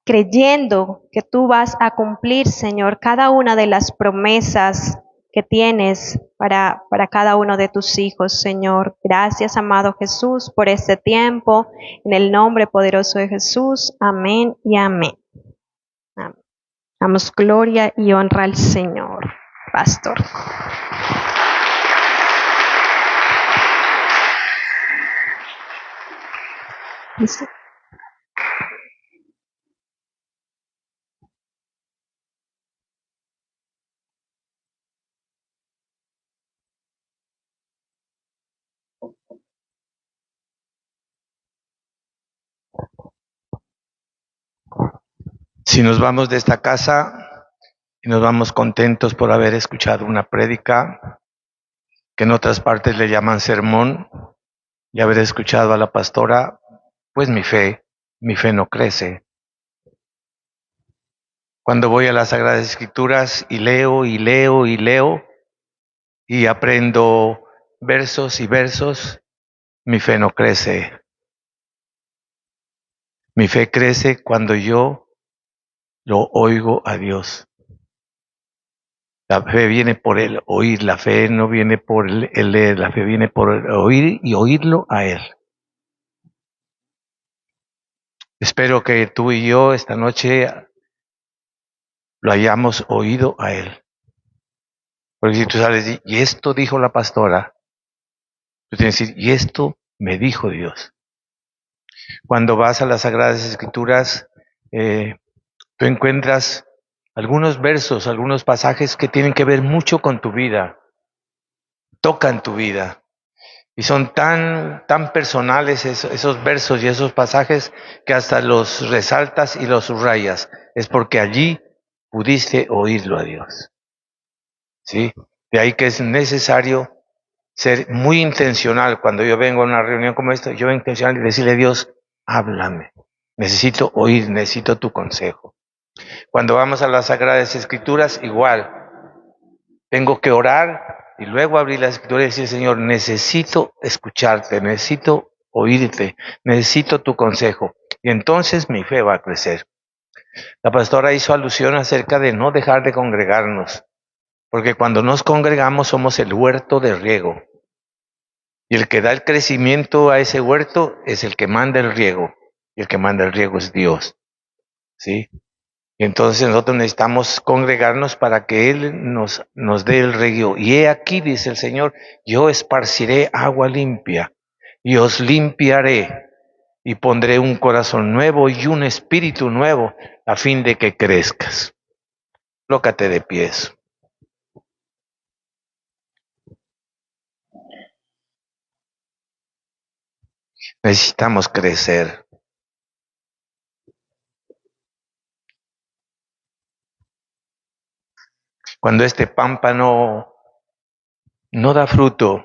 creyendo que tú vas a cumplir, Señor, cada una de las promesas que tienes para cada uno de tus hijos, Señor. Gracias, amado Jesús, por este tiempo. En el nombre poderoso de Jesús. Amén y amén. Amén. Damos gloria y honra al Señor. Pastor. ¿Listo? Si nos vamos de esta casa y nos vamos contentos por haber escuchado una prédica, que en otras partes le llaman sermón, y haber escuchado a la pastora, pues mi fe no crece. Cuando voy a las Sagradas Escrituras y leo y leo y leo y aprendo versos y versos, mi fe no crece. Mi fe crece cuando yo lo oigo a Dios. La fe viene por el oír, la fe no viene por el leer, la fe viene por el oír y oírlo a Él. Espero que tú y yo esta noche lo hayamos oído a Él. Porque si tú sales y esto dijo la pastora, tú tienes que decir, y esto me dijo Dios. Cuando vas a las Sagradas Escrituras, tú encuentras algunos versos, algunos pasajes que tienen que ver mucho con tu vida, tocan tu vida. Y son tan personales esos versos y esos pasajes que hasta los resaltas y los subrayas. Es porque allí pudiste oírlo a Dios. ¿Sí? De ahí que es necesario ser muy intencional. Cuando yo vengo a una reunión como esta, yo vengo intencional y decirle a Dios, háblame. Necesito oír, necesito tu consejo. Cuando vamos a las Sagradas Escrituras, igual. Tengo que orar y luego abrir la Escritura y decir, Señor, necesito escucharte, necesito oírte, necesito tu consejo. Y entonces mi fe va a crecer. La pastora hizo alusión acerca de no dejar de congregarnos, porque cuando nos congregamos somos el huerto de riego. Y el que da el crecimiento a ese huerto es el que manda el riego. Y el que manda el riego es Dios. ¿Sí? Y entonces nosotros necesitamos congregarnos para que Él nos dé el riego. Y he aquí, dice el Señor, yo esparciré agua limpia y os limpiaré y pondré un corazón nuevo y un espíritu nuevo a fin de que crezcas. Colócate de pies. Necesitamos crecer. Cuando este pámpano no da fruto,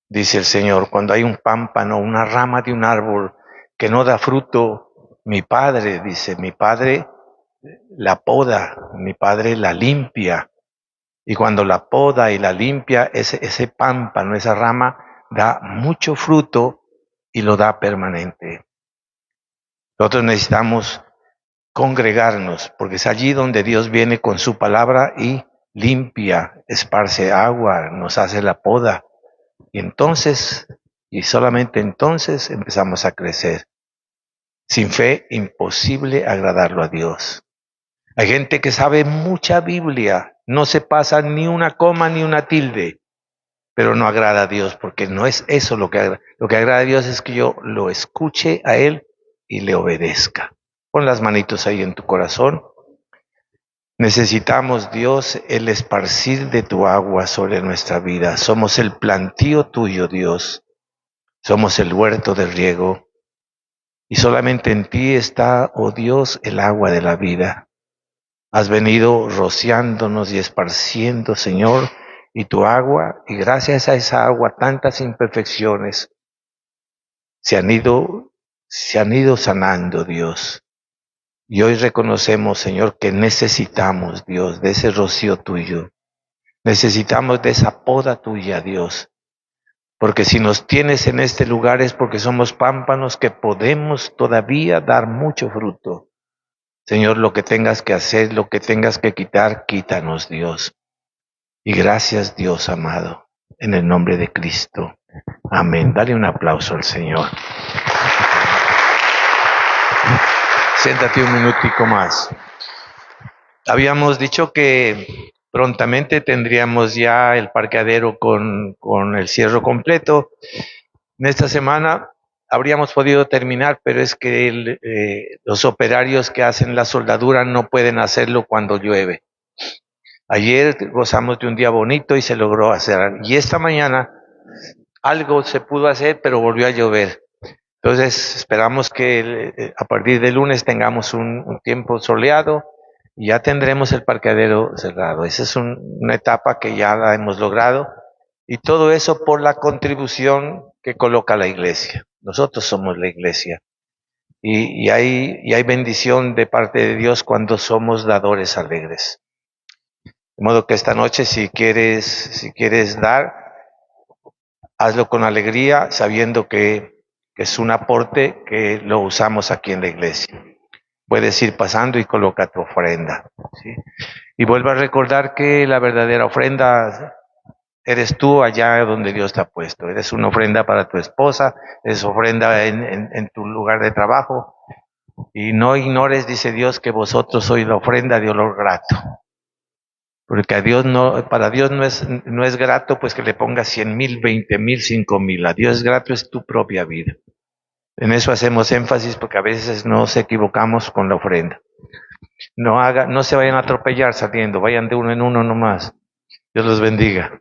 dice el Señor, cuando hay un pámpano, una rama de un árbol que no da fruto, mi Padre, dice, mi Padre la poda, mi Padre la limpia. Y cuando la poda y la limpia, ese pámpano, esa rama, da mucho fruto y lo da permanente. Nosotros necesitamos congregarnos, porque es allí donde Dios viene con su palabra y limpia, esparce agua, nos hace la poda. Y entonces, y solamente entonces empezamos a crecer. Sin fe, imposible agradarlo a Dios. Hay gente que sabe mucha Biblia, no se pasa ni una coma ni una tilde, pero no agrada a Dios, porque no es eso lo que agrada. Lo que agrada a Dios es que yo lo escuche a Él y le obedezca. Pon las manitos ahí en tu corazón. Necesitamos, Dios, el esparcir de tu agua sobre nuestra vida. Somos el plantío tuyo, Dios. Somos el huerto de riego. Y solamente en ti está, oh Dios, el agua de la vida. Has venido rociándonos y esparciendo, Señor, y tu agua, y gracias a esa agua tantas imperfecciones se han ido sanando, Dios. Y hoy reconocemos, Señor, que necesitamos, Dios, de ese rocío tuyo. Necesitamos de esa poda tuya, Dios. Porque si nos tienes en este lugar es porque somos pámpanos que podemos todavía dar mucho fruto. Señor, lo que tengas que hacer, lo que tengas que quitar, quítanos, Dios. Y gracias, Dios amado, en el nombre de Cristo. Amén. Dale un aplauso al Señor. Siéntate un minutico más. Habíamos dicho que prontamente tendríamos ya el parqueadero con el cierre completo. En esta semana habríamos podido terminar, pero es que los operarios que hacen la soldadura no pueden hacerlo cuando llueve. Ayer gozamos de un día bonito y se logró hacer. Y esta mañana algo se pudo hacer, pero volvió a llover. Entonces esperamos que a partir del lunes tengamos un tiempo soleado y ya tendremos el parqueadero cerrado. Esa es una etapa que ya la hemos logrado y todo eso por la contribución que coloca la iglesia. Nosotros somos la iglesia y hay bendición de parte de Dios cuando somos dadores alegres. De modo que esta noche si quieres dar, hazlo con alegría, sabiendo que es un aporte que lo usamos aquí en la iglesia. Puedes ir pasando y coloca tu ofrenda, ¿sí? Y vuelvo a recordar que la verdadera ofrenda eres tú allá donde Dios te ha puesto. Eres una ofrenda para tu esposa, eres ofrenda en tu lugar de trabajo. Y no ignores, dice Dios, que vosotros sois la ofrenda de olor grato. Porque para Dios no es grato pues que le pongas 100,000, 20,000, 5,000. A Dios grato es tu propia vida. En eso hacemos énfasis porque a veces nos equivocamos con la ofrenda. No se vayan a atropellar saliendo, vayan de uno en uno nomás. Dios los bendiga.